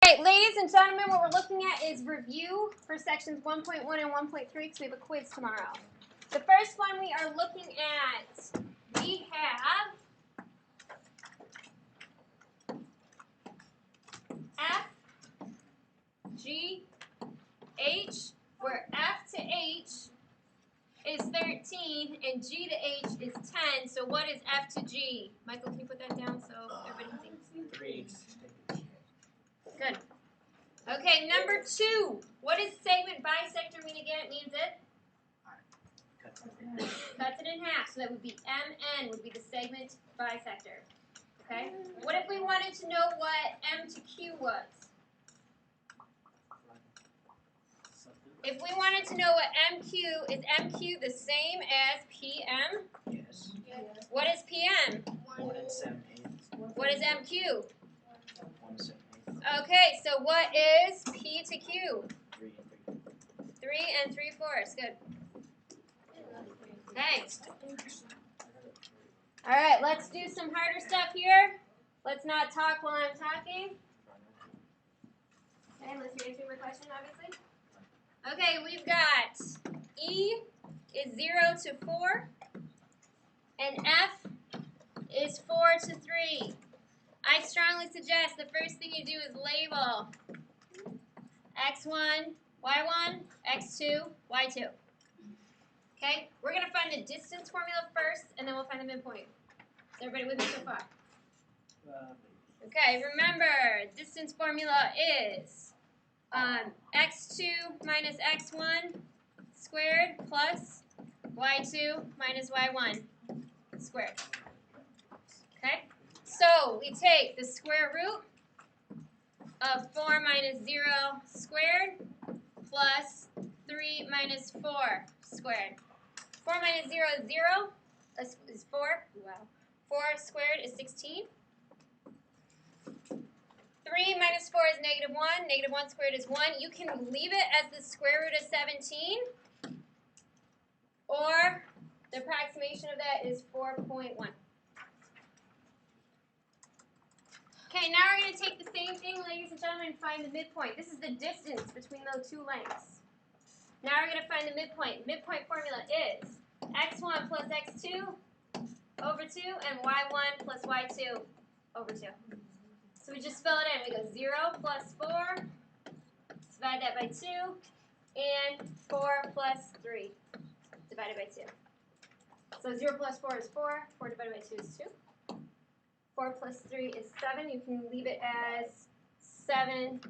Okay, ladies and gentlemen, what we're looking at is review for sections 1.1 and 1.3 because we have a quiz tomorrow. The first one we are looking at, we have F, G, H, where F to H is 13 and G to H is 10. So what is F to G? Michael, can you put that down so everybody can see? 3. Good. Okay, number 2. What does segment bisector mean again? It means it cuts it in half. So that would be MN would be the segment bisector. Okay? What if we wanted to know what M to Q was? If we wanted to know what MQ, is MQ the same as PM? Yes. What is PM? 1 7/8. What is MQ? 1 7/8. Okay, so what is P to Q? 3 and 3 and 3/4. Good. Okay. All right, let's do some harder stuff here. Let's not talk while I'm talking. Okay, unless you're answering my question, obviously. Okay, we've got E is 0 to 4, and F is 4 to 3. I strongly suggest the first thing you do is label x1, y1, x2, y2. Okay, we're going to find the distance formula first, and then we'll find the midpoint. Is everybody with me so far? Okay, remember, distance formula is x2 minus x1 squared plus y2 minus y1 squared. Okay, so we take the square root of 4 minus 0 squared plus 3 minus 4 squared. 4 minus 0 is 0, is 4. Wow. 4 squared is 16. 3 minus 4 is negative 1. Negative 1 squared is 1. You can leave it as the square root of 17, or the approximation of that is 4.1. Okay, now we're going to take the same thing, ladies and gentlemen, and find the midpoint. This is the distance between those two lengths. Now we're going to find the midpoint. Midpoint formula is x1 plus x2 over 2 and y1 plus y2 over 2. So we just fill it in. We go 0 plus 4, divide that by 2, and 4 plus 3 divided by 2. So 0 plus 4 is 4. 4 divided by 2 is 2. 4 plus 3 is 7. You can leave it as 7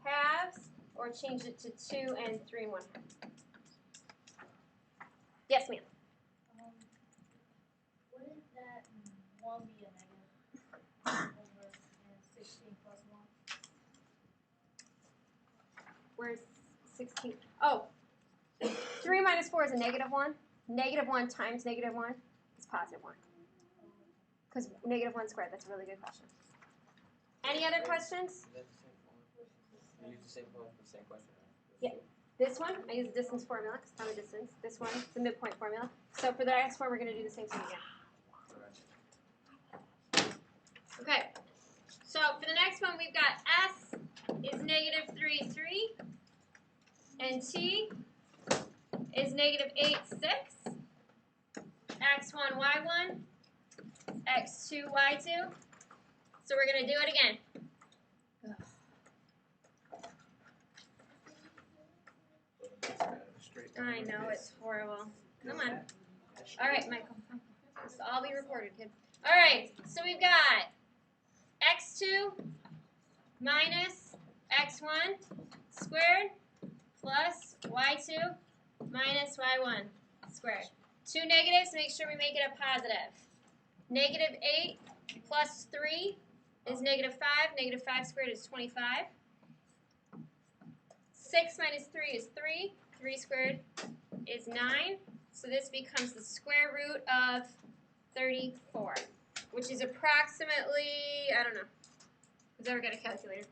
halves or change it to 2 and 3 1. Yes, ma'am. Wouldn't that 1 be a negative over 16 plus 1? Where's 16? Oh, 3 minus 4 is a negative 1. Negative 1 times negative 1 is positive 1. Because negative 1 squared, that's a really good question. Any other questions? Is that the same formula? You use the same formula for the same question, right? Yeah. This one, I use the distance formula because it's not a distance. This one, the midpoint formula. So for the next one, we're going to do the same thing again. Okay. So for the next one, we've got S is negative 3, 3. And T is negative 8, 6. X1, Y1. X2, Y2. So we're going to do it again. I know, it's horrible. Come on. All right, Michael. This will all be recorded, kid. All right, so we've got x2 minus x1 squared plus y2 minus y1 squared. Two negatives, make sure we make it a positive. Negative 8 plus 3 is negative 5. Negative 5 squared is 25. 6 minus 3 is 3. 3 squared is 9. So this becomes the square root of 34, which is approximately, I don't know. Who's ever got a calculator?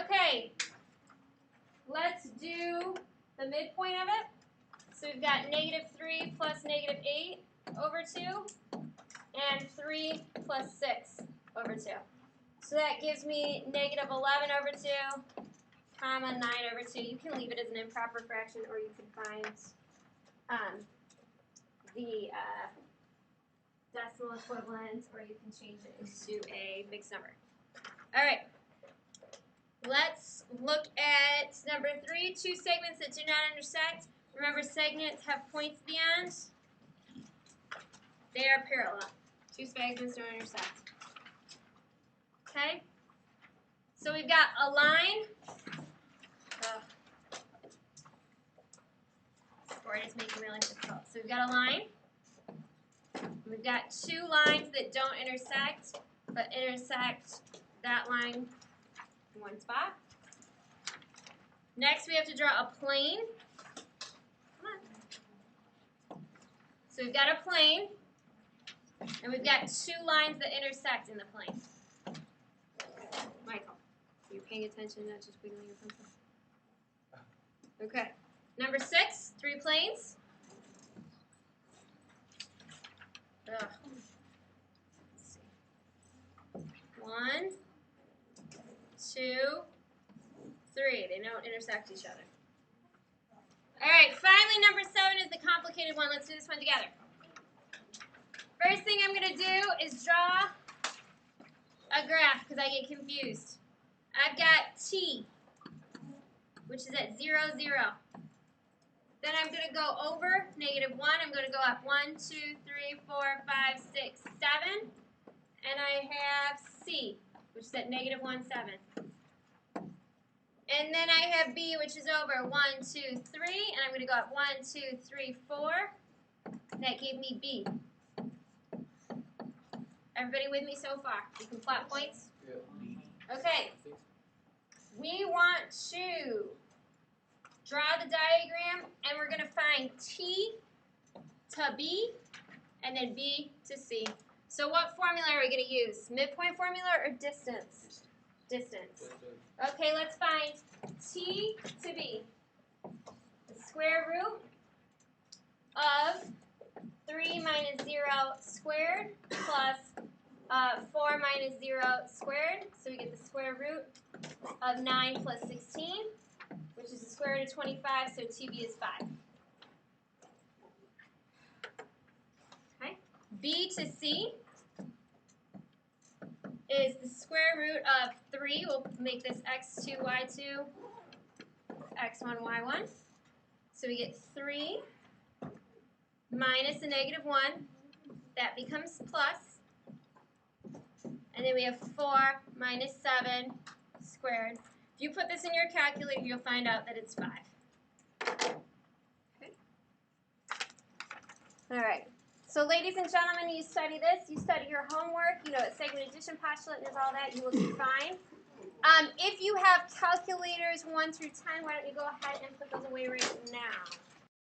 Okay. Let's do the midpoint of it. So we've got negative 3 plus negative 8 over 2 and 3 plus 6 over 2. So that gives me negative 11 over 2, comma 9 over 2. You can leave it as an improper fraction, or you can find the decimal equivalent, or you can change it into a mixed number. All right. Let's look at number 3, two segments that do not intersect. Remember, segments have points at the end. They are parallel. Two segments don't intersect. Okay? So we've got a line. This board is making my life difficult. So we've got a line. We've got two lines that don't intersect, but intersect that line in one spot. Next, we have to draw a plane. Come on. So we've got a plane, and we've got two lines that intersect in the plane. Michael, you're paying attention, not just wiggling your pencil. Okay. Number 6, 3 planes. Ugh. Let's see. 1, 2, 3. They don't intersect each other. All right, finally, number 7 is the complicated one. Let's do this one together. First thing I'm going to do is draw a graph because I get confused. I've got t, which is at 0, 0. Then I'm going to go over negative 1. I'm going to go up 1, 2, 3, 4, 5, 6, 7. And I have c, which is at negative 1, 7. And then I have b, which is over 1, 2, 3. And I'm going to go up 1, 2, 3, 4. And that gave me b. Everybody with me so far? You can plot points? Yeah. Okay. We want to draw the diagram, and we're going to find t to b, and then b to c. So what formula are we going to use? Midpoint formula or distance? Distance. Okay, let's find t to b. The square root of 3 minus 0 squared plus 4 minus 0 squared. So we get the square root of 9 plus 16, which is the square root of 25, so TB is 5. Okay. B to C is the square root of 3. We'll make this x2, y2, x1, y1. So we get 3 minus a negative 1. That becomes plus. And then we have 4 minus 7 squared. If you put this in your calculator, you'll find out that it's 5. Okay. All right. So ladies and gentlemen, you study this. You study your homework. You know, a segment addition postulate and all that. You will be fine. If you have calculators 1 through 10, why don't you go ahead and put those away right now.